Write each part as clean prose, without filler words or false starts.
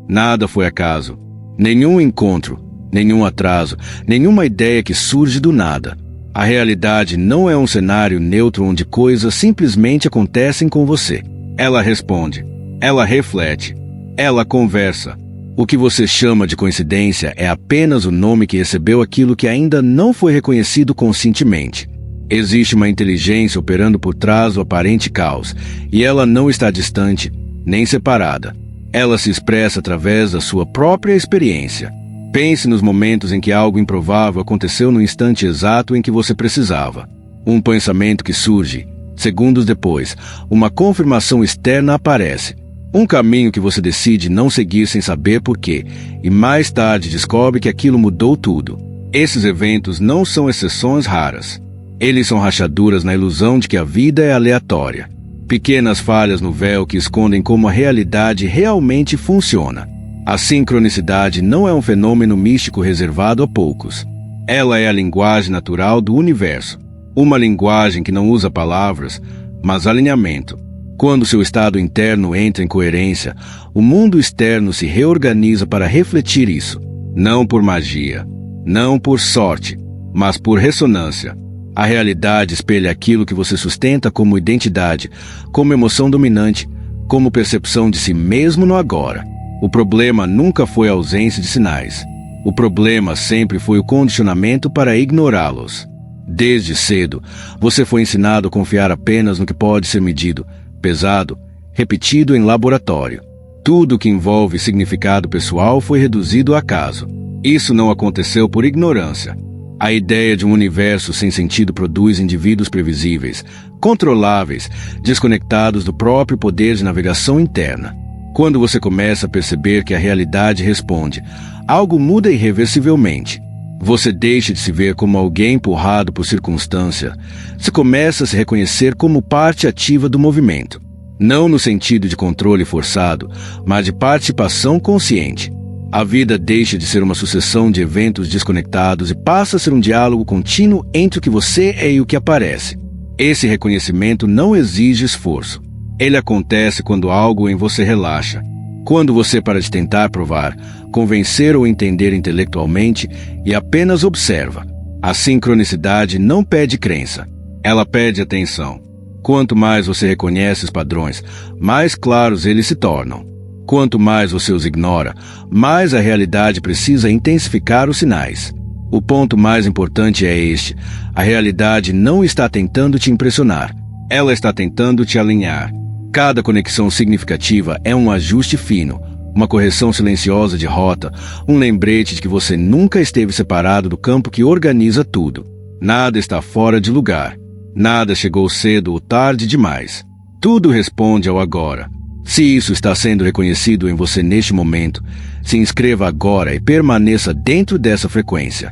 Nada foi acaso. Nenhum encontro, nenhum atraso, nenhuma ideia que surge do nada. A realidade não é um cenário neutro onde coisas simplesmente acontecem com você. Ela responde, ela reflete, ela conversa. O que você chama de coincidência é apenas o nome que recebeu aquilo que ainda não foi reconhecido conscientemente. Existe uma inteligência operando por trás do aparente caos, e ela não está distante, nem separada. Ela se expressa através da sua própria experiência. Pense nos momentos em que algo improvável aconteceu no instante exato em que você precisava. Um pensamento que surge. Segundos depois, uma confirmação externa aparece. Um caminho que você decide não seguir sem saber por quê, e mais tarde descobre que aquilo mudou tudo. Esses eventos não são exceções raras. Eles são rachaduras na ilusão de que a vida é aleatória. Pequenas falhas no véu que escondem como a realidade realmente funciona. A sincronicidade não é um fenômeno místico reservado a poucos. Ela é a linguagem natural do universo. Uma linguagem que não usa palavras, mas alinhamento. Quando seu estado interno entra em coerência, o mundo externo se reorganiza para refletir isso. Não por magia, não por sorte, mas por ressonância. A realidade espelha aquilo que você sustenta como identidade, como emoção dominante, como percepção de si mesmo no agora. O problema nunca foi a ausência de sinais. O problema sempre foi o condicionamento para ignorá-los. Desde cedo, você foi ensinado a confiar apenas no que pode ser medido, pesado, repetido em laboratório. Tudo que envolve significado pessoal foi reduzido a acaso. Isso não aconteceu por ignorância. A ideia de um universo sem sentido produz indivíduos previsíveis, controláveis, desconectados do próprio poder de navegação interna. Quando você começa a perceber que a realidade responde, algo muda irreversivelmente. Você deixa de se ver como alguém empurrado por circunstância. Você começa a se reconhecer como parte ativa do movimento. Não no sentido de controle forçado, mas de participação consciente. A vida deixa de ser uma sucessão de eventos desconectados e passa a ser um diálogo contínuo entre o que você é e o que aparece. Esse reconhecimento não exige esforço. Ele acontece quando algo em você relaxa. Quando você para de tentar provar, convencer ou entender intelectualmente e apenas observa. A sincronicidade não pede crença. Ela pede atenção. Quanto mais você reconhece os padrões, mais claros eles se tornam. Quanto mais você os ignora, mais a realidade precisa intensificar os sinais. O ponto mais importante é este: a realidade não está tentando te impressionar. Ela está tentando te alinhar. Cada conexão significativa é um ajuste fino, uma correção silenciosa de rota, um lembrete de que você nunca esteve separado do campo que organiza tudo. Nada está fora de lugar. Nada chegou cedo ou tarde demais. Tudo responde ao agora. Se isso está sendo reconhecido em você neste momento, se inscreva agora e permaneça dentro dessa frequência.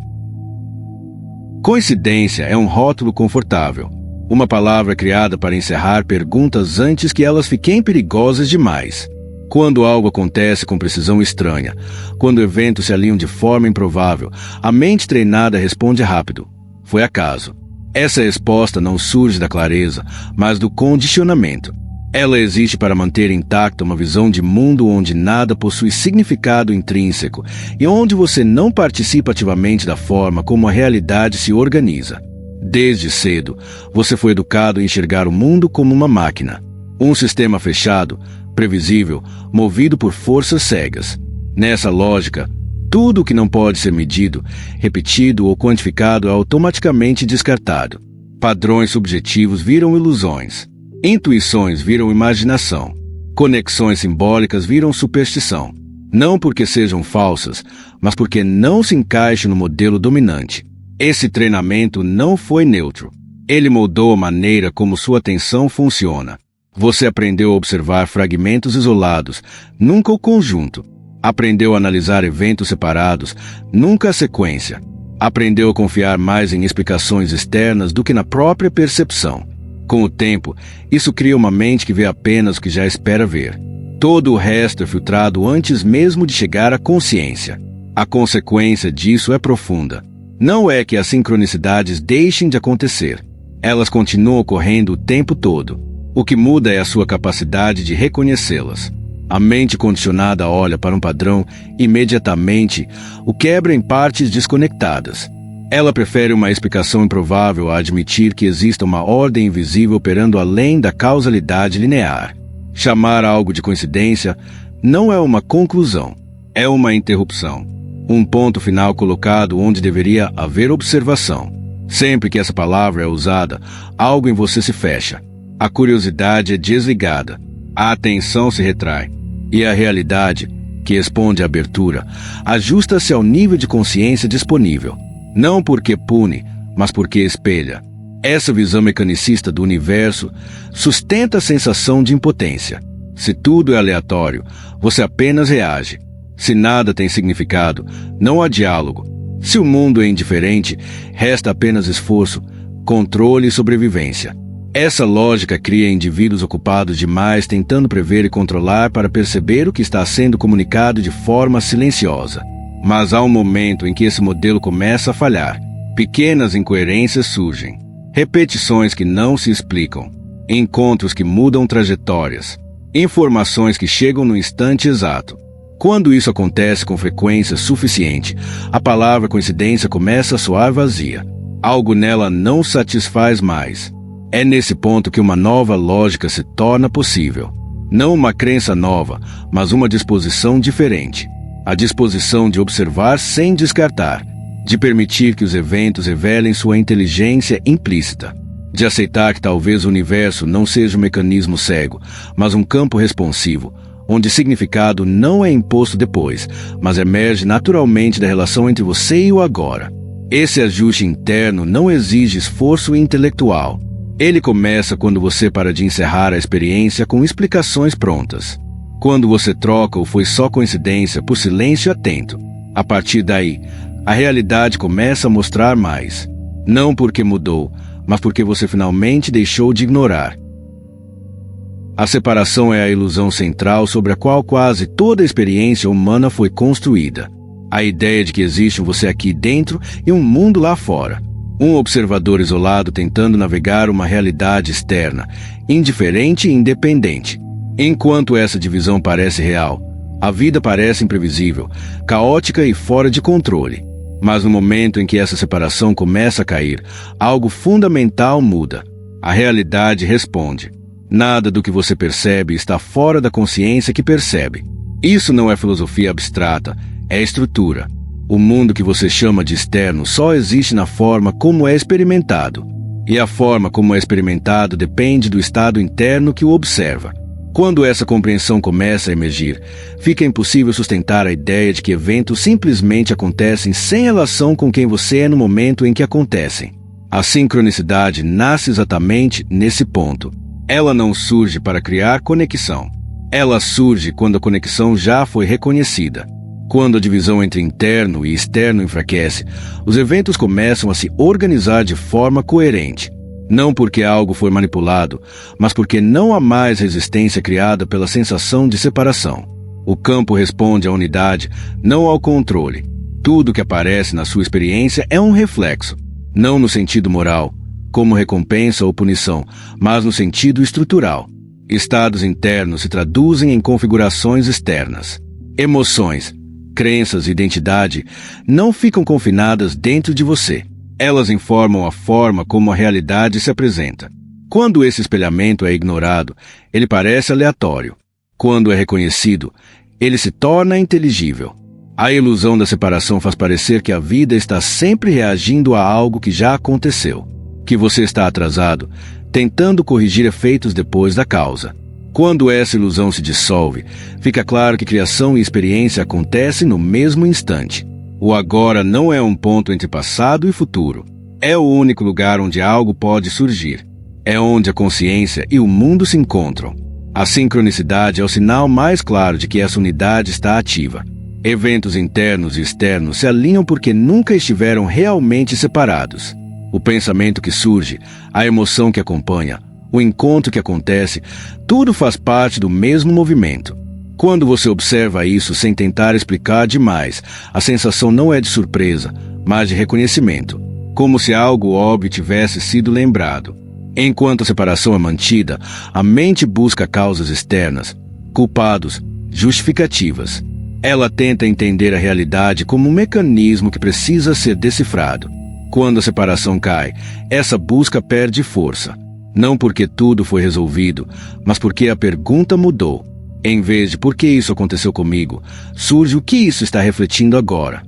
Coincidência é um rótulo confortável. Uma palavra criada para encerrar perguntas antes que elas fiquem perigosas demais. Quando algo acontece com precisão estranha, quando eventos se alinham de forma improvável, a mente treinada responde rápido. Foi acaso. Essa resposta não surge da clareza, mas do condicionamento. Ela existe para manter intacta uma visão de mundo onde nada possui significado intrínseco e onde você não participa ativamente da forma como a realidade se organiza. Desde cedo, você foi educado a enxergar o mundo como uma máquina. Um sistema fechado, previsível, movido por forças cegas. Nessa lógica, tudo o que não pode ser medido, repetido ou quantificado é automaticamente descartado. Padrões subjetivos viram ilusões. Intuições viram imaginação. Conexões simbólicas viram superstição. Não porque sejam falsas, mas porque não se encaixam no modelo dominante. Esse treinamento não foi neutro. Ele moldou a maneira como sua atenção funciona. Você aprendeu a observar fragmentos isolados, nunca o conjunto. Aprendeu a analisar eventos separados, nunca a sequência. Aprendeu a confiar mais em explicações externas do que na própria percepção. Com o tempo, isso cria uma mente que vê apenas o que já espera ver. Todo o resto é filtrado antes mesmo de chegar à consciência. A consequência disso é profunda. Não é que as sincronicidades deixem de acontecer. Elas continuam ocorrendo o tempo todo. O que muda é a sua capacidade de reconhecê-las. A mente condicionada olha para um padrão e imediatamente o quebra em partes desconectadas. Ela prefere uma explicação improvável a admitir que exista uma ordem invisível operando além da causalidade linear. Chamar algo de coincidência não é uma conclusão, é uma interrupção. Um ponto final colocado onde deveria haver observação. Sempre que essa palavra é usada, algo em você se fecha. A curiosidade é desligada, a atenção se retrai, e a realidade, que responde à abertura, ajusta-se ao nível de consciência disponível. Não porque pune, mas porque espelha. Essa visão mecanicista do universo sustenta a sensação de impotência. Se tudo é aleatório, você apenas reage. Se nada tem significado, não há diálogo. Se o mundo é indiferente, resta apenas esforço, controle e sobrevivência. Essa lógica cria indivíduos ocupados demais tentando prever e controlar para perceber o que está sendo comunicado de forma silenciosa. Mas há um momento em que esse modelo começa a falhar. Pequenas incoerências surgem. Repetições que não se explicam. Encontros que mudam trajetórias. Informações que chegam no instante exato. Quando isso acontece com frequência suficiente, a palavra coincidência começa a soar vazia. Algo nela não satisfaz mais. É nesse ponto que uma nova lógica se torna possível. Não uma crença nova, mas uma disposição diferente. A disposição de observar sem descartar, de permitir que os eventos revelem sua inteligência implícita, de aceitar que talvez o universo não seja um mecanismo cego, mas um campo responsivo, onde significado não é imposto depois, mas emerge naturalmente da relação entre você e o agora. Esse ajuste interno não exige esforço intelectual. Ele começa quando você para de encerrar a experiência com explicações prontas. Quando você troca o foi só coincidência por silêncio atento. A partir daí, a realidade começa a mostrar mais. Não porque mudou, mas porque você finalmente deixou de ignorar. A separação é a ilusão central sobre a qual quase toda a experiência humana foi construída. A ideia de que existe um você aqui dentro e um mundo lá fora. Um observador isolado tentando navegar uma realidade externa, indiferente e independente. Enquanto essa divisão parece real, a vida parece imprevisível, caótica e fora de controle. Mas no momento em que essa separação começa a cair, algo fundamental muda. A realidade responde. Nada do que você percebe está fora da consciência que percebe. Isso não é filosofia abstrata, é estrutura. O mundo que você chama de externo só existe na forma como é experimentado. E a forma como é experimentado depende do estado interno que o observa. Quando essa compreensão começa a emergir, fica impossível sustentar a ideia de que eventos simplesmente acontecem sem relação com quem você é no momento em que acontecem. A sincronicidade nasce exatamente nesse ponto. Ela não surge para criar conexão. Ela surge quando a conexão já foi reconhecida. Quando a divisão entre interno e externo enfraquece, os eventos começam a se organizar de forma coerente. Não porque algo foi manipulado, mas porque não há mais resistência criada pela sensação de separação. O campo responde à unidade, não ao controle. Tudo que aparece na sua experiência é um reflexo, não no sentido moral, como recompensa ou punição, mas no sentido estrutural. Estados internos se traduzem em configurações externas. Emoções, crenças e identidade não ficam confinadas dentro de você. Elas informam a forma como a realidade se apresenta. Quando esse espelhamento é ignorado, ele parece aleatório. Quando é reconhecido, ele se torna inteligível. A ilusão da separação faz parecer que a vida está sempre reagindo a algo que já aconteceu. Que você está atrasado, tentando corrigir efeitos depois da causa. Quando essa ilusão se dissolve, fica claro que criação e experiência acontecem no mesmo instante. O agora não é um ponto entre passado e futuro. É o único lugar onde algo pode surgir. É onde a consciência e o mundo se encontram. A sincronicidade é o sinal mais claro de que essa unidade está ativa. Eventos internos e externos se alinham porque nunca estiveram realmente separados. O pensamento que surge, a emoção que acompanha, o encontro que acontece, tudo faz parte do mesmo movimento. Quando você observa isso sem tentar explicar demais, a sensação não é de surpresa, mas de reconhecimento, como se algo óbvio tivesse sido lembrado. Enquanto a separação é mantida, a mente busca causas externas, culpados, justificativas. Ela tenta entender a realidade como um mecanismo que precisa ser decifrado. Quando a separação cai, essa busca perde força. Não porque tudo foi resolvido, mas porque a pergunta mudou. Em vez de por que isso aconteceu comigo, surge o que isso está refletindo agora.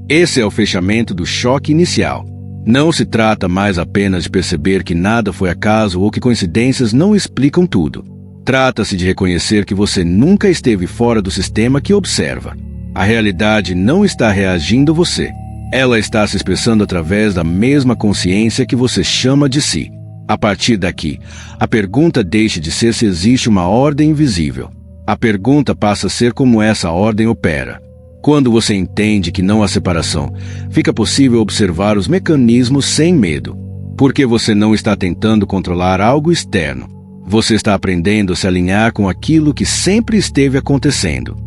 Esse é o fechamento do choque inicial. Não se trata mais apenas de perceber que nada foi acaso ou que coincidências não explicam tudo. Trata-se de reconhecer que você nunca esteve fora do sistema que observa. A realidade não está reagindo a você. Ela está se expressando através da mesma consciência que você chama de si. A partir daqui, a pergunta deixa de ser se existe uma ordem invisível. A pergunta passa a ser como essa ordem opera. Quando você entende que não há separação, fica possível observar os mecanismos sem medo. Porque você não está tentando controlar algo externo. Você está aprendendo a se alinhar com aquilo que sempre esteve acontecendo.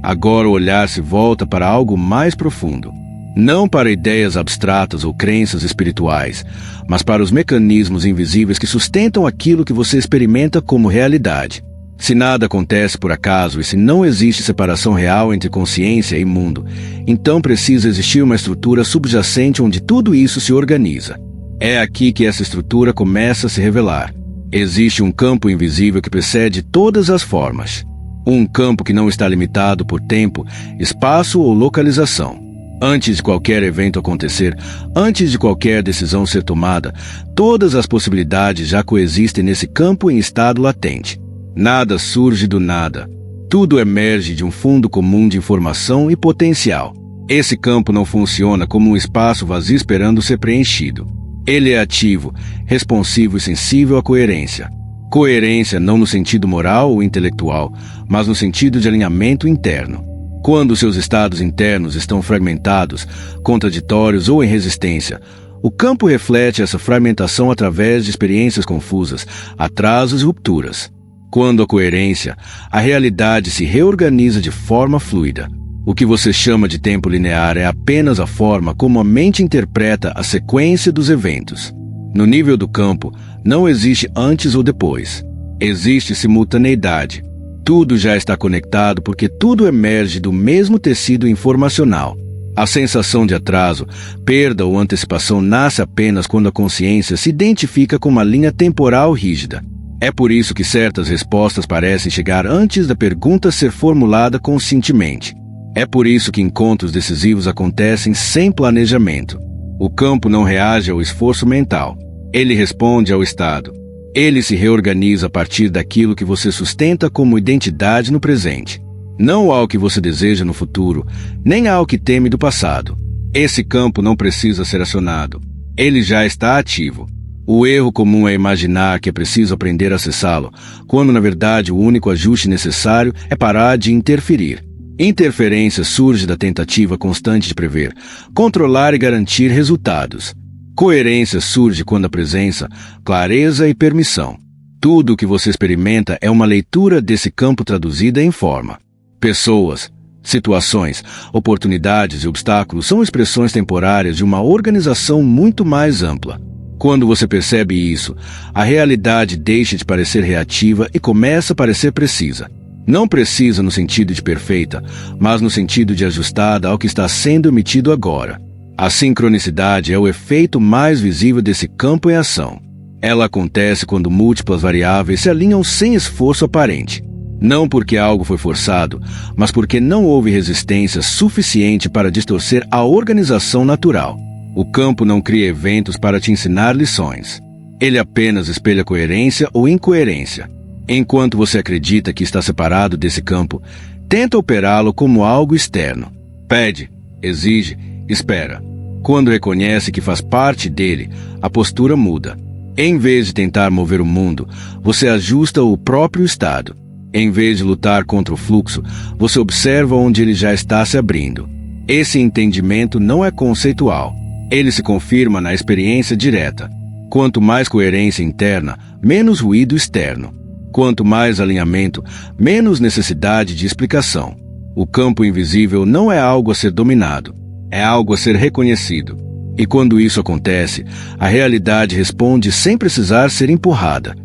Agora o olhar se volta para algo mais profundo. Não para ideias abstratas ou crenças espirituais, mas para os mecanismos invisíveis que sustentam aquilo que você experimenta como realidade. Se nada acontece por acaso e se não existe separação real entre consciência e mundo, então precisa existir uma estrutura subjacente onde tudo isso se organiza. É aqui que essa estrutura começa a se revelar. Existe um campo invisível que precede todas as formas. Um campo que não está limitado por tempo, espaço ou localização. Antes de qualquer evento acontecer, antes de qualquer decisão ser tomada, todas as possibilidades já coexistem nesse campo em estado latente. Nada surge do nada. Tudo emerge de um fundo comum de informação e potencial. Esse campo não funciona como um espaço vazio esperando ser preenchido. Ele é ativo, responsivo e sensível à coerência. Coerência não no sentido moral ou intelectual, mas no sentido de alinhamento interno. Quando seus estados internos estão fragmentados, contraditórios ou em resistência, o campo reflete essa fragmentação através de experiências confusas, atrasos e rupturas. Quando a coerência, a realidade se reorganiza de forma fluida. O que você chama de tempo linear é apenas a forma como a mente interpreta a sequência dos eventos. No nível do campo, não existe antes ou depois. Existe simultaneidade. Tudo já está conectado porque tudo emerge do mesmo tecido informacional. A sensação de atraso, perda ou antecipação nasce apenas quando a consciência se identifica com uma linha temporal rígida. É por isso que certas respostas parecem chegar antes da pergunta ser formulada conscientemente. É por isso que encontros decisivos acontecem sem planejamento. O campo não reage ao esforço mental. Ele responde ao estado. Ele se reorganiza a partir daquilo que você sustenta como identidade no presente. Não ao que você deseja no futuro, nem ao que teme do passado. Esse campo não precisa ser acionado. Ele já está ativo. O erro comum é imaginar que é preciso aprender a acessá-lo, quando na verdade o único ajuste necessário é parar de interferir. Interferência surge da tentativa constante de prever, controlar e garantir resultados. Coerência surge quando a presença, clareza e permissão. Tudo o que você experimenta é uma leitura desse campo traduzida em forma. Pessoas, situações, oportunidades e obstáculos são expressões temporárias de uma organização muito mais ampla. Quando você percebe isso, a realidade deixa de parecer reativa e começa a parecer precisa. Não precisa no sentido de perfeita, mas no sentido de ajustada ao que está sendo emitido agora. A sincronicidade é o efeito mais visível desse campo em ação. Ela acontece quando múltiplas variáveis se alinham sem esforço aparente. Não porque algo foi forçado, mas porque não houve resistência suficiente para distorcer a organização natural. O campo não cria eventos para te ensinar lições. Ele apenas espelha coerência ou incoerência. Enquanto você acredita que está separado desse campo, tenta operá-lo como algo externo. Pede, exige, espera. Quando reconhece que faz parte dele, a postura muda. Em vez de tentar mover o mundo, você ajusta o próprio estado. Em vez de lutar contra o fluxo, você observa onde ele já está se abrindo. Esse entendimento não é conceitual. Ele se confirma na experiência direta. Quanto mais coerência interna, menos ruído externo. Quanto mais alinhamento, menos necessidade de explicação. O campo invisível não é algo a ser dominado. É algo a ser reconhecido. E quando isso acontece, a realidade responde sem precisar ser empurrada.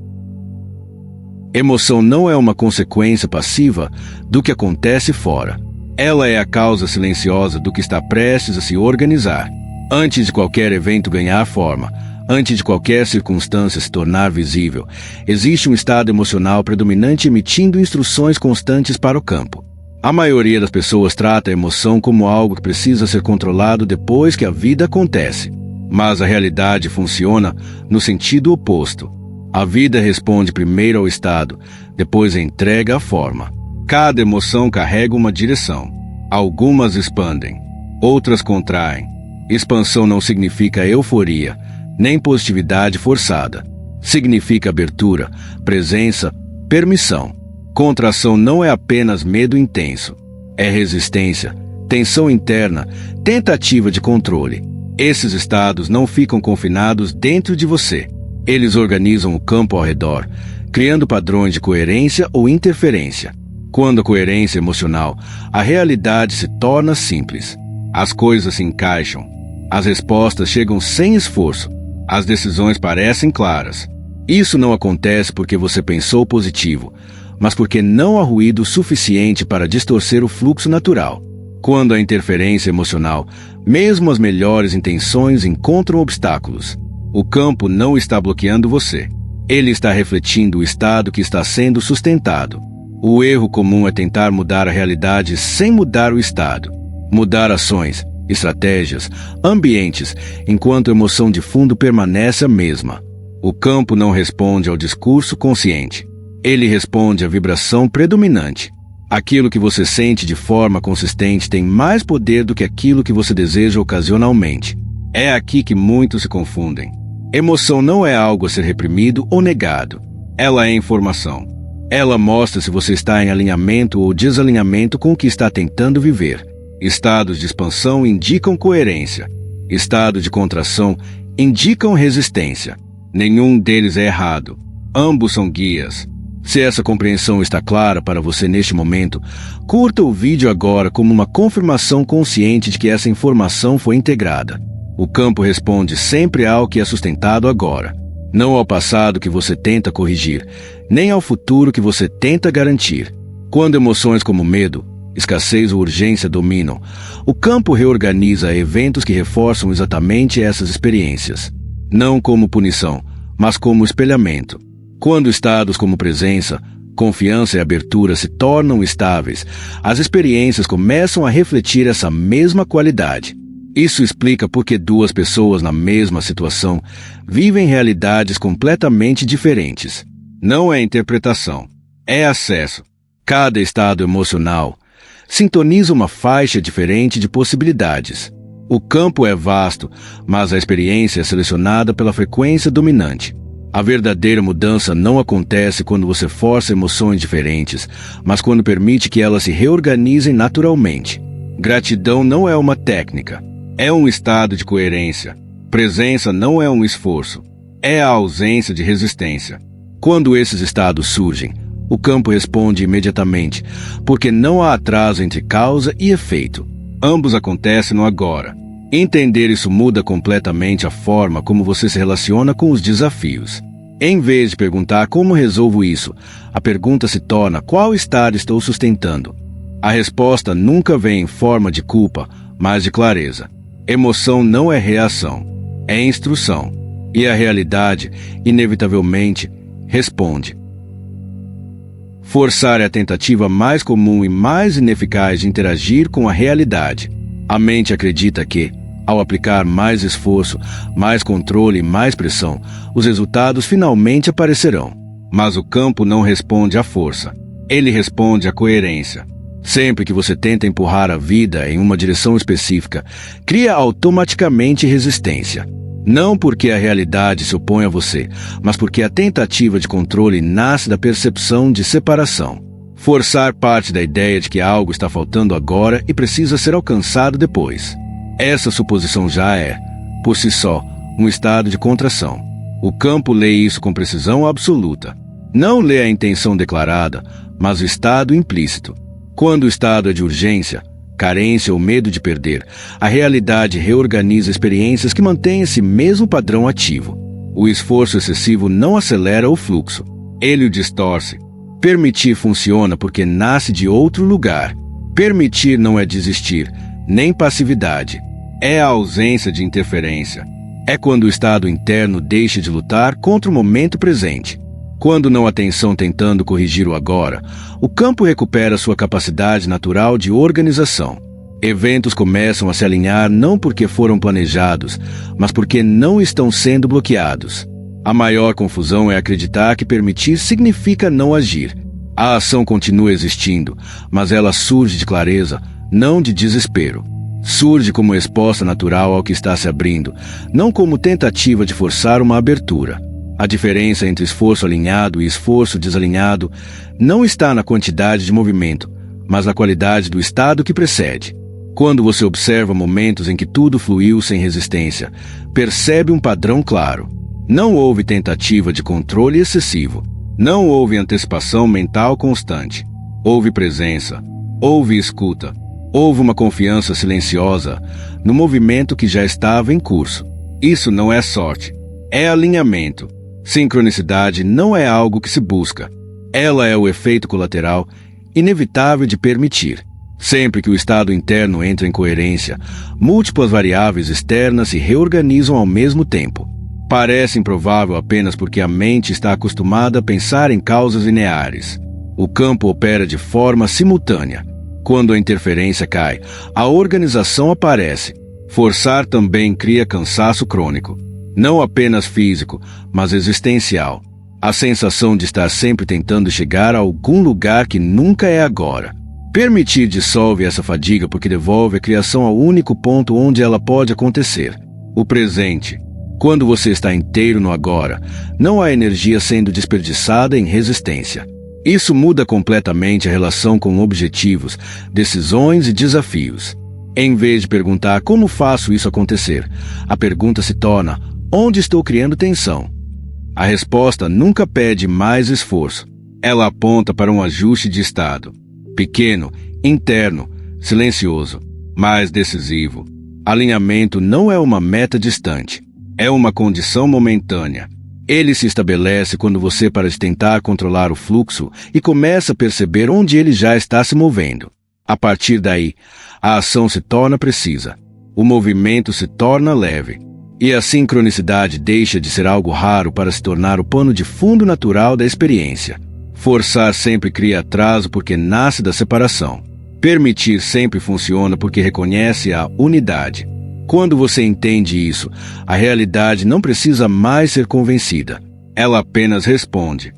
Emoção não é uma consequência passiva do que acontece fora. Ela é a causa silenciosa do que está prestes a se organizar. Antes de qualquer evento ganhar forma, antes de qualquer circunstância se tornar visível, existe um estado emocional predominante emitindo instruções constantes para o campo. A maioria das pessoas trata a emoção como algo que precisa ser controlado depois que a vida acontece. Mas a realidade funciona no sentido oposto. A vida responde primeiro ao estado, depois entrega a forma. Cada emoção carrega uma direção. Algumas expandem, outras contraem. Expansão não significa euforia, nem positividade forçada. Significa abertura, presença, permissão. Contração não é apenas medo intenso. É resistência, tensão interna, tentativa de controle. Esses estados não ficam confinados dentro de você. Eles organizam o campo ao redor, criando padrões de coerência ou interferência. Quando a coerência é emocional, a realidade se torna simples. As coisas se encaixam. As respostas chegam sem esforço. As decisões parecem claras. Isso não acontece porque você pensou positivo, mas porque não há ruído suficiente para distorcer o fluxo natural. Quando há interferência emocional, mesmo as melhores intenções encontram obstáculos. O campo não está bloqueando você. Ele está refletindo o estado que está sendo sustentado. O erro comum é tentar mudar a realidade sem mudar o estado. Mudar ações, estratégias, ambientes, enquanto a emoção de fundo permanece a mesma. O campo não responde ao discurso consciente. Ele responde à vibração predominante. Aquilo que você sente de forma consistente tem mais poder do que aquilo que você deseja ocasionalmente. É aqui que muitos se confundem. Emoção não é algo a ser reprimido ou negado. Ela é informação. Ela mostra se você está em alinhamento ou desalinhamento com o que está tentando viver. Estados de expansão indicam coerência. Estados de contração indicam resistência. Nenhum deles é errado. Ambos são guias. Se essa compreensão está clara para você neste momento, curta o vídeo agora como uma confirmação consciente de que essa informação foi integrada. O campo responde sempre ao que é sustentado agora, não ao passado que você tenta corrigir, nem ao futuro que você tenta garantir. Quando emoções como medo, escassez ou urgência dominam, o campo reorganiza eventos que reforçam exatamente essas experiências. Não como punição, mas como espelhamento. Quando estados como presença, confiança e abertura se tornam estáveis, as experiências começam a refletir essa mesma qualidade. Isso explica por que duas pessoas na mesma situação vivem realidades completamente diferentes. Não é interpretação, é acesso. Cada estado emocional sintoniza uma faixa diferente de possibilidades. O campo é vasto, mas a experiência é selecionada pela frequência dominante. A verdadeira mudança não acontece quando você força emoções diferentes, mas quando permite que elas se reorganizem naturalmente. Gratidão não é uma técnica, é um estado de coerência. Presença não é um esforço, é a ausência de resistência. Quando esses estados surgem, o campo responde imediatamente, porque não há atraso entre causa e efeito. Ambos acontecem no agora. Entender isso muda completamente a forma como você se relaciona com os desafios. Em vez de perguntar como resolvo isso, a pergunta se torna qual estado estou sustentando. A resposta nunca vem em forma de culpa, mas de clareza. Emoção não é reação, é instrução. E a realidade, inevitavelmente, responde. Forçar é a tentativa mais comum e mais ineficaz de interagir com a realidade. A mente acredita que, ao aplicar mais esforço, mais controle e mais pressão, os resultados finalmente aparecerão. Mas o campo não responde à força. Ele responde à coerência. Sempre que você tenta empurrar a vida em uma direção específica, cria automaticamente resistência. Não porque a realidade se opõe a você, mas porque a tentativa de controle nasce da percepção de separação. Forçar parte da ideia de que algo está faltando agora e precisa ser alcançado depois. Essa suposição já é, por si só, um estado de contração. O campo lê isso com precisão absoluta. Não lê a intenção declarada, mas o estado implícito. Quando o estado é de urgência, carência ou medo de perder, a realidade reorganiza experiências que mantêm esse mesmo padrão ativo. O esforço excessivo não acelera o fluxo. Ele o distorce. Permitir funciona porque nasce de outro lugar. Permitir não é desistir, nem passividade. É a ausência de interferência. É quando o estado interno deixa de lutar contra o momento presente. Quando não há tensão tentando corrigir o agora, o campo recupera sua capacidade natural de organização. Eventos começam a se alinhar não porque foram planejados, mas porque não estão sendo bloqueados. A maior confusão é acreditar que permitir significa não agir. A ação continua existindo, mas ela surge de clareza, não de desespero. Surge como resposta natural ao que está se abrindo, não como tentativa de forçar uma abertura. A diferença entre esforço alinhado e esforço desalinhado não está na quantidade de movimento, mas na qualidade do estado que precede. Quando você observa momentos em que tudo fluiu sem resistência, percebe um padrão claro. Não houve tentativa de controle excessivo. Não houve antecipação mental constante. Houve presença. Houve escuta. Houve uma confiança silenciosa no movimento que já estava em curso. Isso não é sorte. É alinhamento. Sincronicidade não é algo que se busca. Ela é o efeito colateral inevitável de permitir. Sempre que o estado interno entra em coerência, múltiplas variáveis externas se reorganizam ao mesmo tempo. Parece improvável apenas porque a mente está acostumada a pensar em causas lineares. O campo opera de forma simultânea. Quando a interferência cai, a organização aparece. Forçar também cria cansaço crônico. Não apenas físico, mas existencial. A sensação de estar sempre tentando chegar a algum lugar que nunca é agora. Permitir dissolve essa fadiga porque devolve a criação ao único ponto onde ela pode acontecer. O presente. Quando você está inteiro no agora, não há energia sendo desperdiçada em resistência. Isso muda completamente a relação com objetivos, decisões e desafios. Em vez de perguntar como faço isso acontecer, a pergunta se torna: onde estou criando tensão? A resposta nunca pede mais esforço. Ela aponta para um ajuste de estado. Pequeno, interno, silencioso, mas decisivo. Alinhamento não é uma meta distante. É uma condição momentânea. Ele se estabelece quando você para de tentar controlar o fluxo e começa a perceber onde ele já está se movendo. A partir daí, a ação se torna precisa. O movimento se torna leve. E a sincronicidade deixa de ser algo raro para se tornar o pano de fundo natural da experiência. Forçar sempre cria atraso porque nasce da separação. Permitir sempre funciona porque reconhece a unidade. Quando você entende isso, a realidade não precisa mais ser convencida. Ela apenas responde.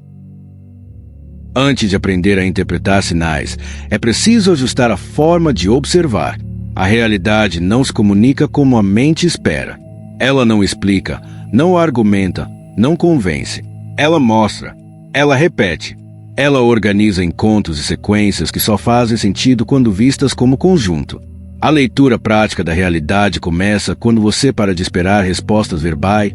Antes de aprender a interpretar sinais, é preciso ajustar a forma de observar. A realidade não se comunica como a mente espera. Ela não explica, não argumenta, não convence. Ela mostra, ela repete. Ela organiza encontros e sequências que só fazem sentido quando vistas como conjunto. A leitura prática da realidade começa quando você para de esperar respostas verbais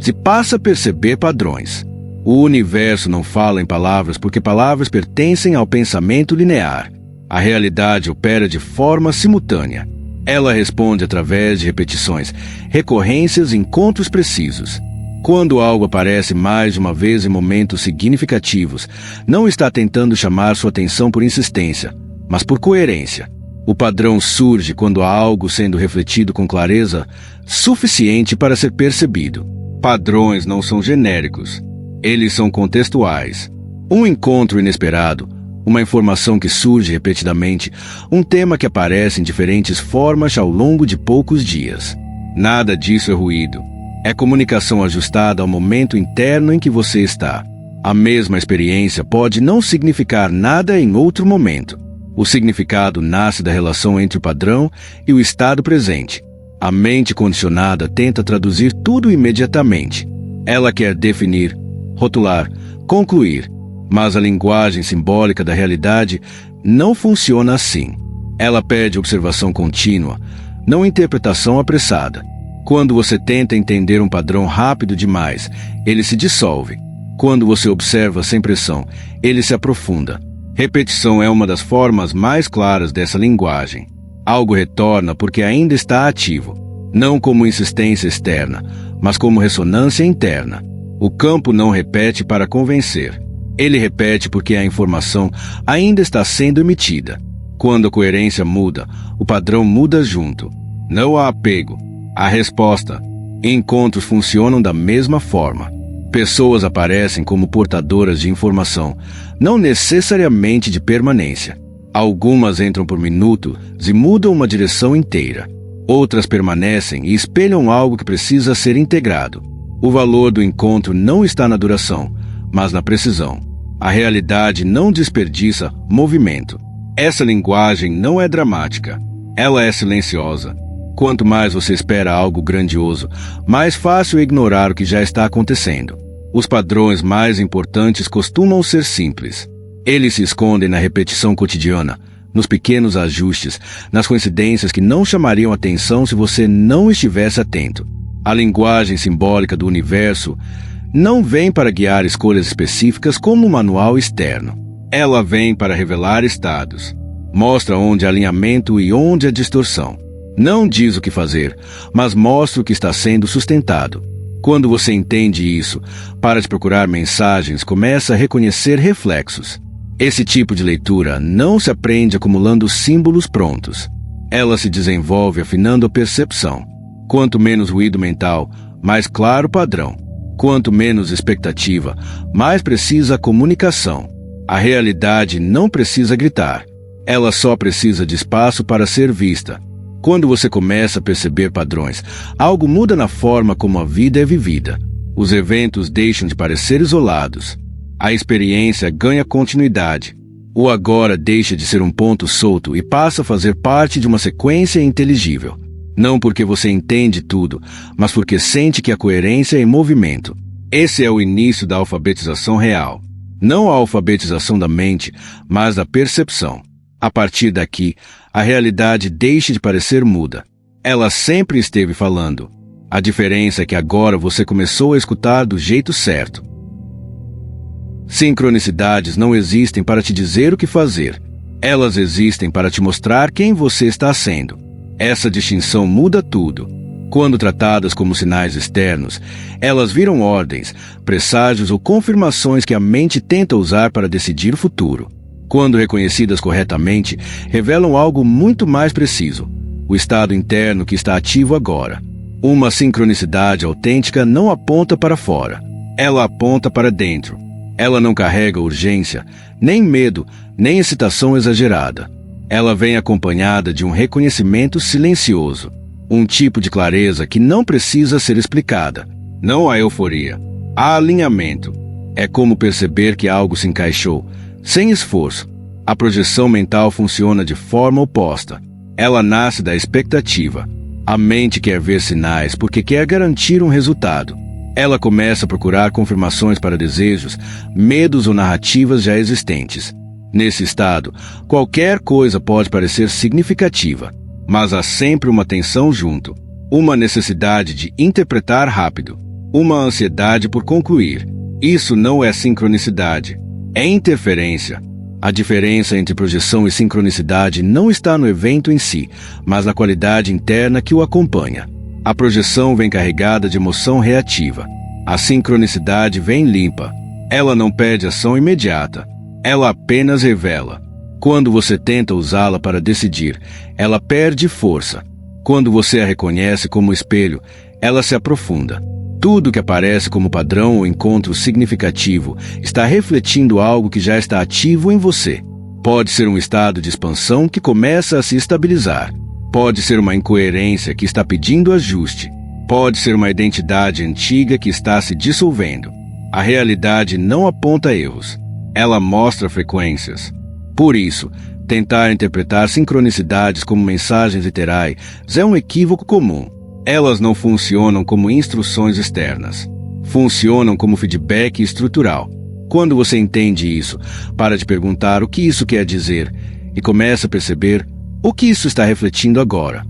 e passa a perceber padrões. O universo não fala em palavras porque palavras pertencem ao pensamento linear. A realidade opera de forma simultânea. Ela responde através de repetições, recorrências e encontros precisos. Quando algo aparece mais de uma vez em momentos significativos, não está tentando chamar sua atenção por insistência, mas por coerência. O padrão surge quando há algo sendo refletido com clareza suficiente para ser percebido. Padrões não são genéricos. Eles são contextuais. Um encontro inesperado, uma informação que surge repetidamente, um tema que aparece em diferentes formas ao longo de poucos dias. Nada disso é ruído. É comunicação ajustada ao momento interno em que você está. A mesma experiência pode não significar nada em outro momento. O significado nasce da relação entre o padrão e o estado presente. A mente condicionada tenta traduzir tudo imediatamente. Ela quer definir, rotular, concluir. Mas a linguagem simbólica da realidade não funciona assim. Ela pede observação contínua, não interpretação apressada. Quando você tenta entender um padrão rápido demais, ele se dissolve. Quando você observa sem pressão, ele se aprofunda. Repetição é uma das formas mais claras dessa linguagem. Algo retorna porque ainda está ativo, não como insistência externa, mas como ressonância interna. O campo não repete para convencer. Ele repete porque a informação ainda está sendo emitida. Quando a coerência muda, o padrão muda junto. Não há apego. Há resposta. Encontros funcionam da mesma forma. Pessoas aparecem como portadoras de informação, não necessariamente de permanência. Algumas entram por minutos e mudam uma direção inteira. Outras permanecem e espelham algo que precisa ser integrado. O valor do encontro não está na duração, mas na precisão. A realidade não desperdiça movimento. Essa linguagem não é dramática. Ela é silenciosa. Quanto mais você espera algo grandioso, mais fácil é ignorar o que já está acontecendo. Os padrões mais importantes costumam ser simples. Eles se escondem na repetição cotidiana, nos pequenos ajustes, nas coincidências que não chamariam atenção se você não estivesse atento. A linguagem simbólica do universo não vem para guiar escolhas específicas como um manual externo. Ela vem para revelar estados. Mostra onde há alinhamento e onde há distorção. Não diz o que fazer, mas mostra o que está sendo sustentado. Quando você entende isso, para de procurar mensagens, começa a reconhecer reflexos. Esse tipo de leitura não se aprende acumulando símbolos prontos. Ela se desenvolve afinando a percepção. Quanto menos ruído mental, mais claro o padrão. Quanto menos expectativa, mais precisa a comunicação. A realidade não precisa gritar. Ela só precisa de espaço para ser vista. Quando você começa a perceber padrões, algo muda na forma como a vida é vivida. Os eventos deixam de parecer isolados. A experiência ganha continuidade. O agora deixa de ser um ponto solto e passa a fazer parte de uma sequência inteligível. Não porque você entende tudo, mas porque sente que a coerência é em movimento. Esse é o início da alfabetização real. Não a alfabetização da mente, mas da percepção. A partir daqui, a realidade deixa de parecer muda. Ela sempre esteve falando. A diferença é que agora você começou a escutar do jeito certo. Sincronicidades não existem para te dizer o que fazer. Elas existem para te mostrar quem você está sendo. Essa distinção muda tudo. Quando tratadas como sinais externos, elas viram ordens, presságios ou confirmações que a mente tenta usar para decidir o futuro. Quando reconhecidas corretamente, revelam algo muito mais preciso, o estado interno que está ativo agora. Uma sincronicidade autêntica não aponta para fora, ela aponta para dentro. Ela não carrega urgência, nem medo, nem excitação exagerada. Ela vem acompanhada de um reconhecimento silencioso, um tipo de clareza que não precisa ser explicada. Não há euforia, há alinhamento. É como perceber que algo se encaixou, sem esforço. A projeção mental funciona de forma oposta. Ela nasce da expectativa. A mente quer ver sinais porque quer garantir um resultado. Ela começa a procurar confirmações para desejos, medos ou narrativas já existentes. Nesse estado, qualquer coisa pode parecer significativa, mas há sempre uma tensão junto, uma necessidade de interpretar rápido, uma ansiedade por concluir. Isso não é sincronicidade, é interferência. A diferença entre projeção e sincronicidade não está no evento em si, mas na qualidade interna que o acompanha. A projeção vem carregada de emoção reativa. A sincronicidade vem limpa. Ela não pede ação imediata. Ela apenas revela. Quando você tenta usá-la para decidir, ela perde força. Quando você a reconhece como espelho, ela se aprofunda. Tudo que aparece como padrão ou encontro significativo está refletindo algo que já está ativo em você. Pode ser um estado de expansão que começa a se estabilizar. Pode ser uma incoerência que está pedindo ajuste. Pode ser uma identidade antiga que está se dissolvendo. A realidade não aponta erros. Ela mostra frequências. Por isso, tentar interpretar sincronicidades como mensagens literais é um equívoco comum. Elas não funcionam como instruções externas. Funcionam como feedback estrutural. Quando você entende isso, para de perguntar o que isso quer dizer e começa a perceber o que isso está refletindo agora.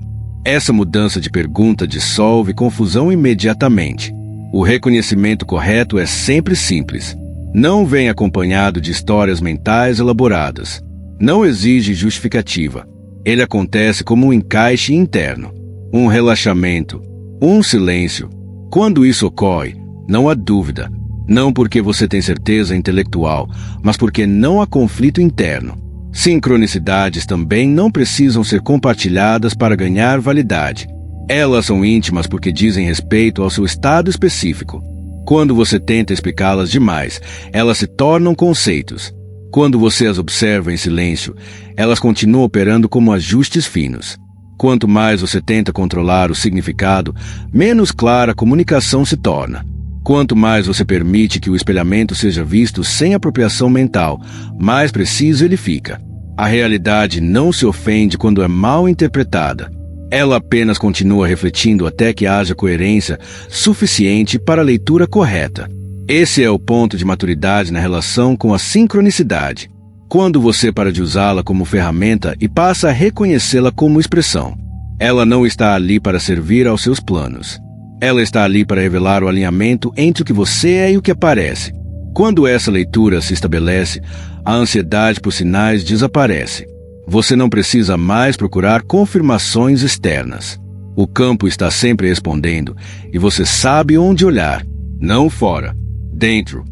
Essa mudança de pergunta dissolve confusão imediatamente. O reconhecimento correto é sempre simples. Não vem acompanhado de histórias mentais elaboradas. Não exige justificativa. Ele acontece como um encaixe interno. Um relaxamento, um silêncio. Quando isso ocorre, não há dúvida. Não porque você tem certeza intelectual, mas porque não há conflito interno. Sincronicidades também não precisam ser compartilhadas para ganhar validade. Elas são íntimas porque dizem respeito ao seu estado específico. Quando você tenta explicá-las demais, elas se tornam conceitos. Quando você as observa em silêncio, elas continuam operando como ajustes finos. Quanto mais você tenta controlar o significado, menos clara a comunicação se torna. Quanto mais você permite que o espelhamento seja visto sem apropriação mental, mais preciso ele fica. A realidade não se ofende quando é mal interpretada. Ela apenas continua refletindo até que haja coerência suficiente para a leitura correta. Esse é o ponto de maturidade na relação com a sincronicidade. Quando você para de usá-la como ferramenta e passa a reconhecê-la como expressão. Ela não está ali para servir aos seus planos. Ela está ali para revelar o alinhamento entre o que você é e o que aparece. Quando essa leitura se estabelece, a ansiedade por sinais desaparece. Você não precisa mais procurar confirmações externas. O campo está sempre respondendo e você sabe onde olhar. Não fora, dentro.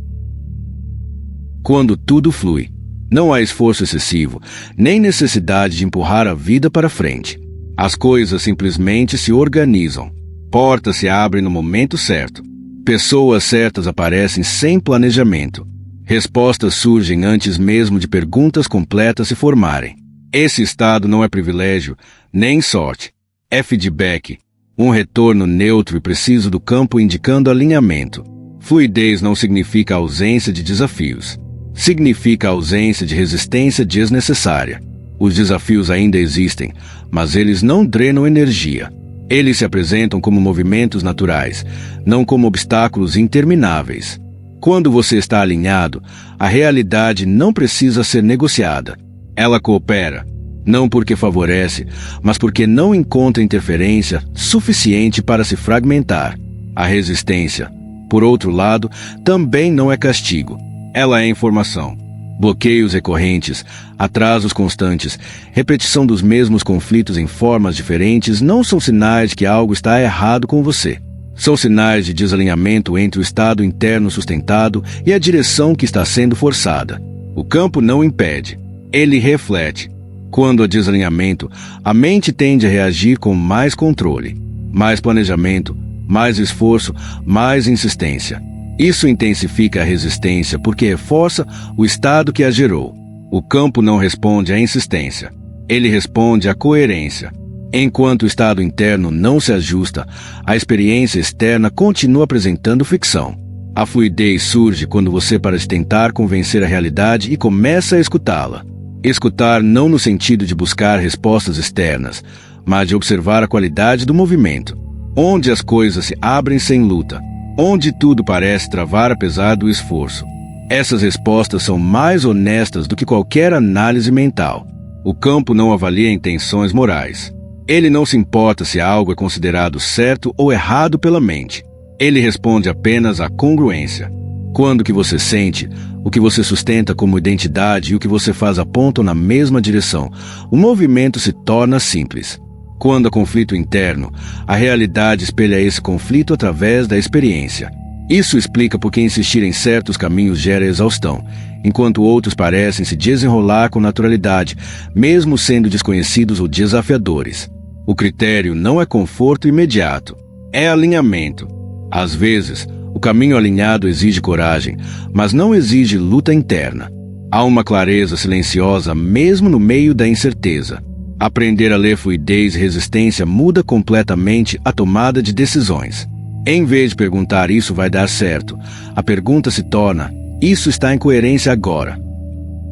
Quando tudo flui, não há esforço excessivo, nem necessidade de empurrar a vida para frente. As coisas simplesmente se organizam. Portas se abrem no momento certo. Pessoas certas aparecem sem planejamento. Respostas surgem antes mesmo de perguntas completas se formarem. Esse estado não é privilégio, nem sorte. É feedback, um retorno neutro e preciso do campo indicando alinhamento. Fluidez não significa ausência de desafios. Significa ausência de resistência desnecessária. Os desafios ainda existem, mas eles não drenam energia. Eles se apresentam como movimentos naturais, não como obstáculos intermináveis. Quando você está alinhado, a realidade não precisa ser negociada. Ela coopera, não porque favorece, mas porque não encontra interferência suficiente para se fragmentar. A resistência, por outro lado, também não é castigo. Ela é informação. Bloqueios recorrentes, atrasos constantes, repetição dos mesmos conflitos em formas diferentes não são sinais de que algo está errado com você. São sinais de desalinhamento entre o estado interno sustentado e a direção que está sendo forçada. O campo não impede. Ele reflete. Quando há desalinhamento, a mente tende a reagir com mais controle, mais planejamento, mais esforço, mais insistência. Isso intensifica a resistência porque reforça o estado que a gerou. O campo não responde à insistência. Ele responde à coerência. Enquanto o estado interno não se ajusta, a experiência externa continua apresentando ficção. A fluidez surge quando você para de tentar convencer a realidade e começa a escutá-la. Escutar não no sentido de buscar respostas externas, mas de observar a qualidade do movimento. Onde as coisas se abrem sem luta. Onde tudo parece travar apesar do esforço. Essas respostas são mais honestas do que qualquer análise mental. O campo não avalia intenções morais. Ele não se importa se algo é considerado certo ou errado pela mente. Ele responde apenas à congruência. Quando o que você sente, o que você sustenta como identidade e o que você faz apontam na mesma direção, o movimento se torna simples. Quando há conflito interno, a realidade espelha esse conflito através da experiência. Isso explica por que insistir em certos caminhos gera exaustão, enquanto outros parecem se desenrolar com naturalidade, mesmo sendo desconhecidos ou desafiadores. O critério não é conforto imediato, é alinhamento. Às vezes, o caminho alinhado exige coragem, mas não exige luta interna. Há uma clareza silenciosa mesmo no meio da incerteza. Aprender a ler fluidez e resistência muda completamente a tomada de decisões. Em vez de perguntar isso vai dar certo, a pergunta se torna, isso está em coerência agora.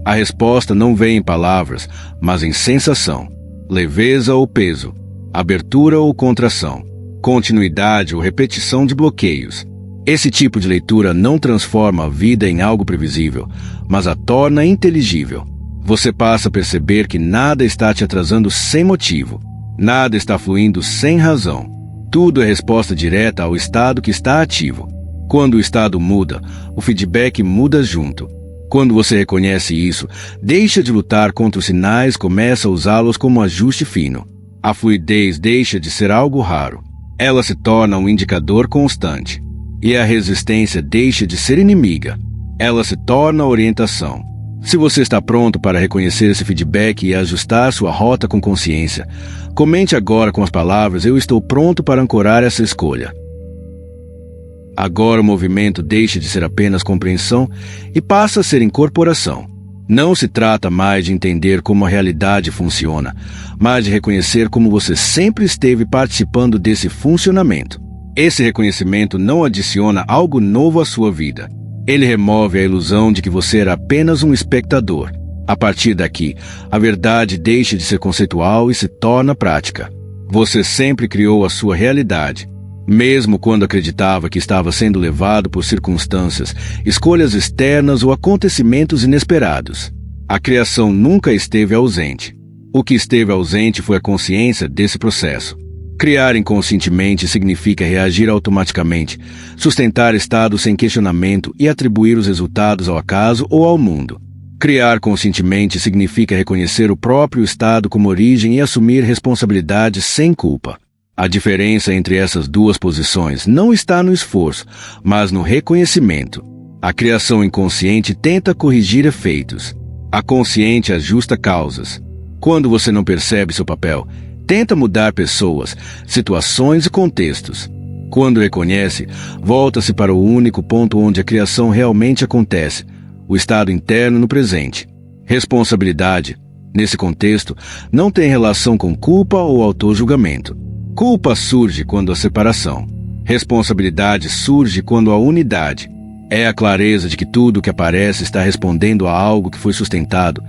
A resposta não vem em palavras, mas em sensação. Leveza ou peso, abertura ou contração, continuidade ou repetição de bloqueios. Esse tipo de leitura não transforma a vida em algo previsível, mas a torna inteligível. Você passa a perceber que nada está te atrasando sem motivo. Nada está fluindo sem razão. Tudo é resposta direta ao estado que está ativo. Quando o estado muda, o feedback muda junto. Quando você reconhece isso, deixa de lutar contra os sinais e começa a usá-los como ajuste fino. A fluidez deixa de ser algo raro. Ela se torna um indicador constante. e a resistência deixa de ser inimiga. Ela se torna orientação. Se você está pronto para reconhecer esse feedback e ajustar sua rota com consciência, comente agora com as palavras: eu estou pronto para ancorar essa escolha. Agora o movimento deixa de ser apenas compreensão e passa a ser incorporação. Não se trata mais de entender como a realidade funciona, mas de reconhecer como você sempre esteve participando desse funcionamento. Esse reconhecimento não adiciona algo novo à sua vida. Ele remove a ilusão de que você era apenas um espectador. A partir daqui, a verdade deixa de ser conceitual e se torna prática. Você sempre criou a sua realidade. Mesmo quando acreditava que estava sendo levado por circunstâncias, escolhas externas ou acontecimentos inesperados. A criação nunca esteve ausente. O que esteve ausente foi a consciência desse processo. Criar inconscientemente significa reagir automaticamente, sustentar estados sem questionamento e atribuir os resultados ao acaso ou ao mundo. Criar conscientemente significa reconhecer o próprio estado como origem e assumir responsabilidades sem culpa. A diferença entre essas duas posições não está no esforço, mas no reconhecimento. A criação inconsciente tenta corrigir efeitos. A consciente ajusta causas. Quando você não percebe seu papel, tenta mudar pessoas, situações e contextos. Quando reconhece, volta-se para o único ponto onde a criação realmente acontece, o estado interno no presente. Responsabilidade, nesse contexto, não tem relação com culpa ou autojulgamento. Culpa surge quando há separação. Responsabilidade surge quando há unidade. É a clareza de que tudo que aparece está respondendo a algo que foi sustentado,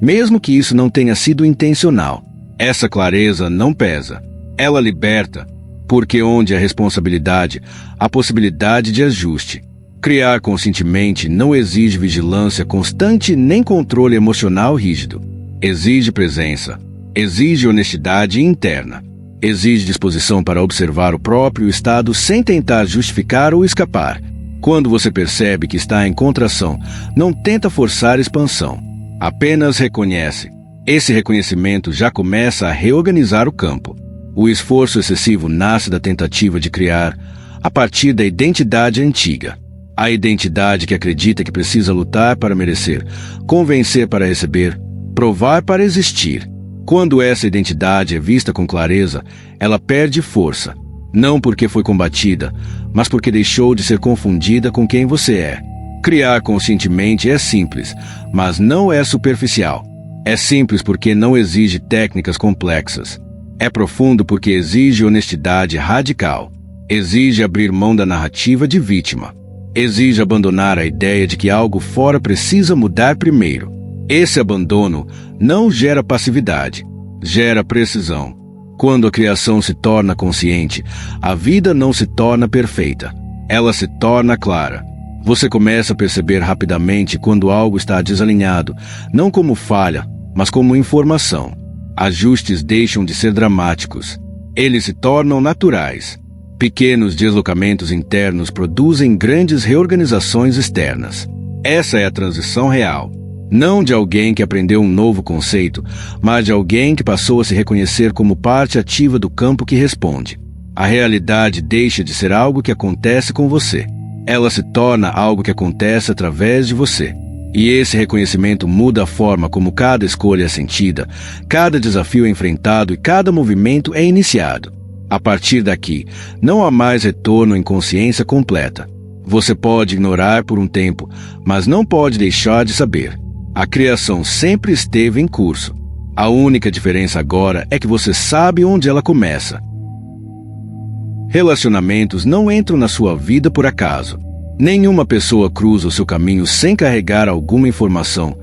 mesmo que isso não tenha sido intencional. Essa clareza não pesa. Ela liberta, porque onde há responsabilidade, há possibilidade de ajuste. Criar conscientemente não exige vigilância constante nem controle emocional rígido. Exige presença. Exige honestidade interna. Exige disposição para observar o próprio estado sem tentar justificar ou escapar. Quando você percebe que está em contração, não tenta forçar expansão. Apenas reconhece. Esse reconhecimento já começa a reorganizar o campo. O esforço excessivo nasce da tentativa de criar, a partir da identidade antiga. A identidade que acredita que precisa lutar para merecer, convencer para receber, provar para existir. Quando essa identidade é vista com clareza, ela perde força. Não porque foi combatida, mas porque deixou de ser confundida com quem você é. Criar conscientemente é simples, mas não é superficial. É simples porque não exige técnicas complexas. É profundo porque exige honestidade radical. Exige abrir mão da narrativa de vítima. Exige abandonar a ideia de que algo fora precisa mudar primeiro. Esse abandono não gera passividade, gera precisão. Quando a criação se torna consciente, a vida não se torna perfeita. Ela se torna clara. Você começa a perceber rapidamente quando algo está desalinhado, não como falha, mas como informação. Ajustes deixam de ser dramáticos. Eles se tornam naturais. Pequenos deslocamentos internos produzem grandes reorganizações externas. Essa é a transição real. Não de alguém que aprendeu um novo conceito, mas de alguém que passou a se reconhecer como parte ativa do campo que responde. A realidade deixa de ser algo que acontece com você. Ela se torna algo que acontece através de você. E esse reconhecimento muda a forma como cada escolha é sentida, cada desafio é enfrentado e cada movimento é iniciado. A partir daqui, não há mais retorno em consciência completa. Você pode ignorar por um tempo, mas não pode deixar de saber. A criação sempre esteve em curso. A única diferença agora é que você sabe onde ela começa. Relacionamentos não entram na sua vida por acaso. Nenhuma pessoa cruza o seu caminho sem carregar alguma informação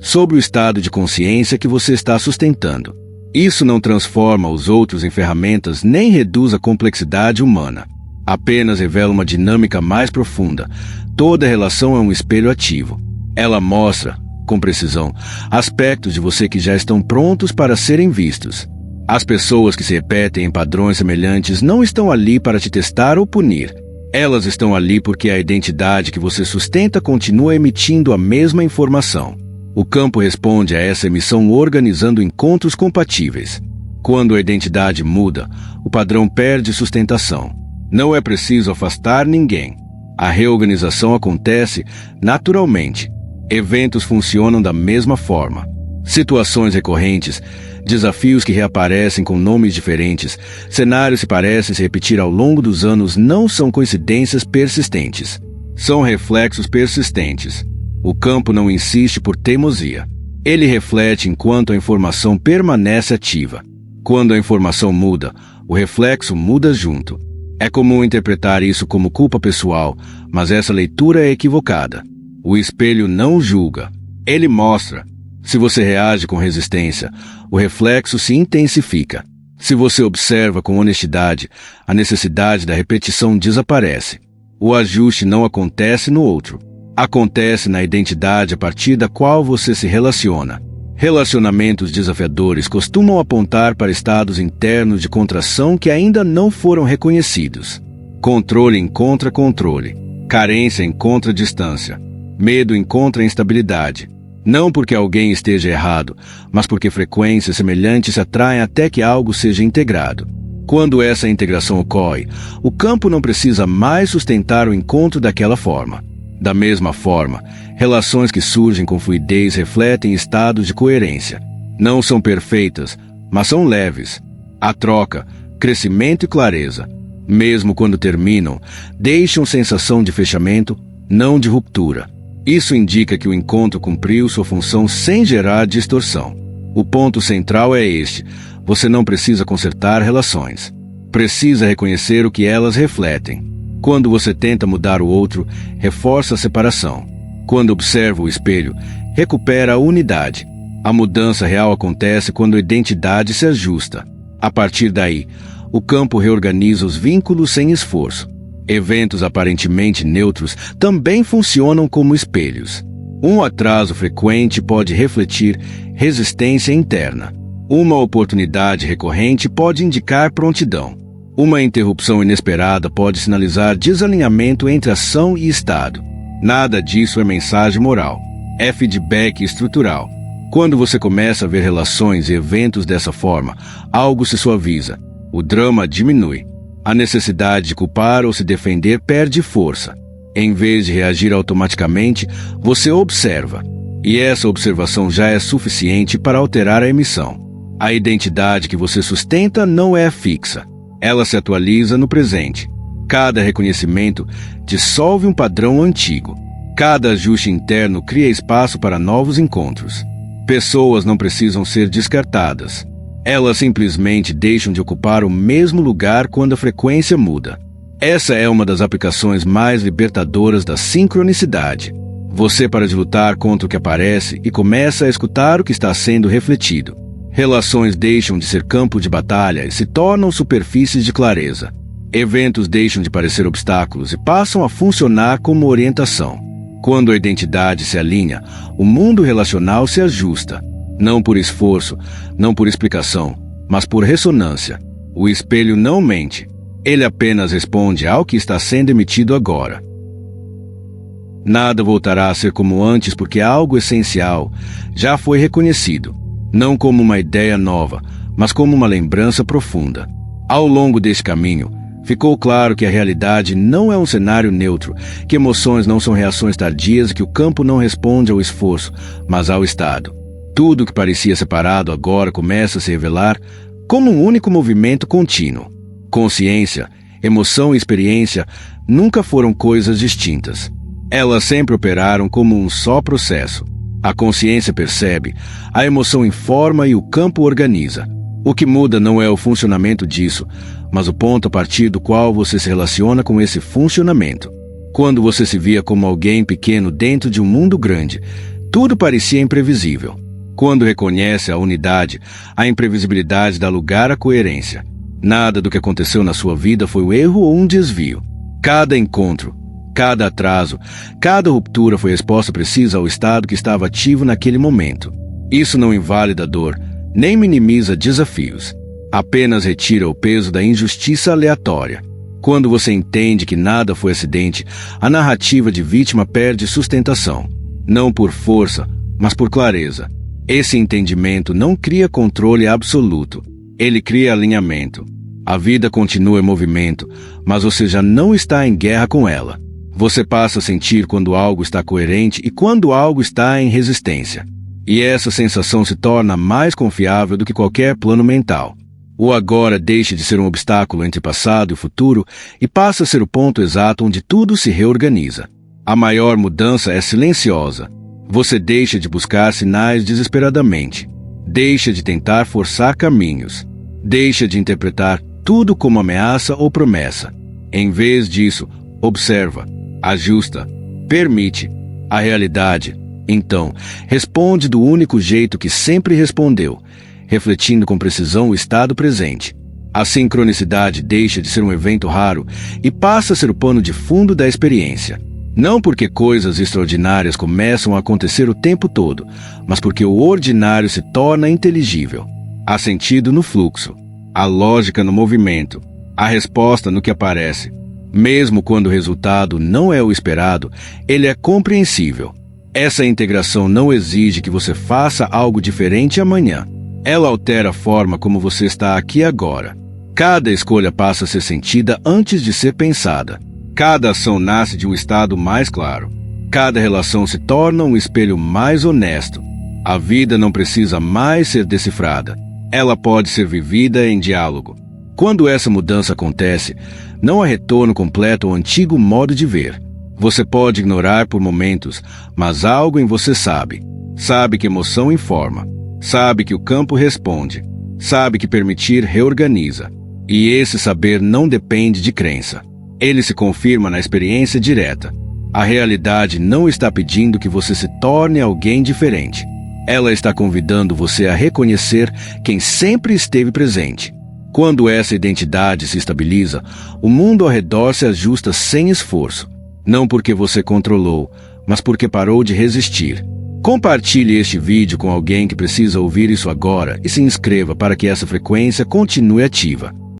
sobre o estado de consciência que você está sustentando. Isso não transforma os outros em ferramentas nem reduz a complexidade humana. Apenas revela uma dinâmica mais profunda. Toda relação é um espelho ativo. Ela mostra, com precisão, aspectos de você que já estão prontos para serem vistos. As pessoas que se repetem em padrões semelhantes não estão ali para te testar ou punir. Elas estão ali porque a identidade que você sustenta continua emitindo a mesma informação. O campo responde a essa emissão organizando encontros compatíveis. Quando a identidade muda, o padrão perde sustentação. Não é preciso afastar ninguém. A reorganização acontece naturalmente. Eventos funcionam da mesma forma. Situações recorrentes, desafios que reaparecem com nomes diferentes, cenários que parecem se repetir ao longo dos anos não são coincidências persistentes. São reflexos persistentes. O campo não insiste por teimosia. Ele reflete enquanto a informação permanece ativa. Quando a informação muda, o reflexo muda junto. É comum interpretar isso como culpa pessoal, mas essa leitura é equivocada. O espelho não julga. Ele mostra. Se você reage com resistência, o reflexo se intensifica. Se você observa com honestidade, a necessidade da repetição desaparece. O ajuste não acontece no outro. Acontece na identidade a partir da qual você se relaciona. Relacionamentos desafiadores costumam apontar para estados internos de contração que ainda não foram reconhecidos. Controle encontra controle. Carência encontra distância. Medo encontra instabilidade. Não porque alguém esteja errado, mas porque frequências semelhantes se atraem até que algo seja integrado. Quando essa integração ocorre, o campo não precisa mais sustentar o encontro daquela forma. Da mesma forma, relações que surgem com fluidez refletem estados de coerência. Não são perfeitas, mas são leves. Há troca, crescimento e clareza. Mesmo quando terminam, deixam sensação de fechamento, não de ruptura. Isso indica que o encontro cumpriu sua função sem gerar distorção. O ponto central é este: você não precisa consertar relações. Precisa reconhecer o que elas refletem. Quando você tenta mudar o outro, reforça a separação. Quando observa o espelho, recupera a unidade. A mudança real acontece quando a identidade se ajusta. A partir daí, o campo reorganiza os vínculos sem esforço. Eventos aparentemente neutros também funcionam como espelhos. Um atraso frequente pode refletir resistência interna. Uma oportunidade recorrente pode indicar prontidão. Uma interrupção inesperada pode sinalizar desalinhamento entre ação e estado. Nada disso é mensagem moral. É feedback estrutural. Quando você começa a ver relações e eventos dessa forma, algo se suaviza. O drama diminui. A necessidade de culpar ou se defender perde força. Em vez de reagir automaticamente, você observa. E essa observação já é suficiente para alterar a emissão. A identidade que você sustenta não é fixa. Ela se atualiza no presente. Cada reconhecimento dissolve um padrão antigo. Cada ajuste interno cria espaço para novos encontros. Pessoas não precisam ser descartadas. Elas simplesmente deixam de ocupar o mesmo lugar quando a frequência muda. Essa é uma das aplicações mais libertadoras da sincronicidade. Você para de lutar contra o que aparece e começa a escutar o que está sendo refletido. Relações deixam de ser campo de batalha e se tornam superfícies de clareza. Eventos deixam de parecer obstáculos e passam a funcionar como orientação. Quando a identidade se alinha, o mundo relacional se ajusta. Não por esforço, não por explicação, mas por ressonância. O espelho não mente. Ele apenas responde ao que está sendo emitido agora. Nada voltará a ser como antes porque algo essencial já foi reconhecido. Não como uma ideia nova, mas como uma lembrança profunda. Ao longo deste caminho, ficou claro que a realidade não é um cenário neutro, que emoções não são reações tardias e que o campo não responde ao esforço, mas ao estado. Tudo que parecia separado agora começa a se revelar como um único movimento contínuo. Consciência, emoção e experiência nunca foram coisas distintas. Elas sempre operaram como um só processo. A consciência percebe, a emoção informa e o campo organiza. O que muda não é o funcionamento disso, mas o ponto a partir do qual você se relaciona com esse funcionamento. Quando você se via como alguém pequeno dentro de um mundo grande, tudo parecia imprevisível. Quando reconhece a unidade, a imprevisibilidade dá lugar à coerência. Nada do que aconteceu na sua vida foi um erro ou um desvio. Cada encontro, cada atraso, cada ruptura foi resposta precisa ao estado que estava ativo naquele momento. Isso não invalida a dor, nem minimiza desafios. Apenas retira o peso da injustiça aleatória. Quando você entende que nada foi acidente, a narrativa de vítima perde sustentação. Não por força, mas por clareza. Esse entendimento não cria controle absoluto. Ele cria alinhamento. A vida continua em movimento, mas você já não está em guerra com ela. Você passa a sentir quando algo está coerente e quando algo está em resistência. E essa sensação se torna mais confiável do que qualquer plano mental. O agora deixa de ser um obstáculo entre passado e futuro e passa a ser o ponto exato onde tudo se reorganiza. A maior mudança é silenciosa. Você deixa de buscar sinais desesperadamente. Deixa de tentar forçar caminhos. Deixa de interpretar tudo como ameaça ou promessa. Em vez disso, observa, ajusta, permite a realidade. Então, responde do único jeito que sempre respondeu, refletindo com precisão o estado presente. A sincronicidade deixa de ser um evento raro e passa a ser o pano de fundo da experiência. Não porque coisas extraordinárias começam a acontecer o tempo todo, mas porque o ordinário se torna inteligível. Há sentido no fluxo, há lógica no movimento, há resposta no que aparece. Mesmo quando o resultado não é o esperado, ele é compreensível. Essa integração não exige que você faça algo diferente amanhã. Ela altera a forma como você está aqui agora. Cada escolha passa a ser sentida antes de ser pensada. Cada ação nasce de um estado mais claro. Cada relação se torna um espelho mais honesto. A vida não precisa mais ser decifrada. Ela pode ser vivida em diálogo. Quando essa mudança acontece, não há retorno completo ao antigo modo de ver. Você pode ignorar por momentos, mas algo em você sabe. Sabe que emoção informa. Sabe que o campo responde. Sabe que permitir reorganiza. E esse saber não depende de crença. Ele se confirma na experiência direta. A realidade não está pedindo que você se torne alguém diferente. Ela está convidando você a reconhecer quem sempre esteve presente. Quando essa identidade se estabiliza, o mundo ao redor se ajusta sem esforço. Não porque você controlou, mas porque parou de resistir. Compartilhe este vídeo com alguém que precisa ouvir isso agora e se inscreva para que essa frequência continue ativa.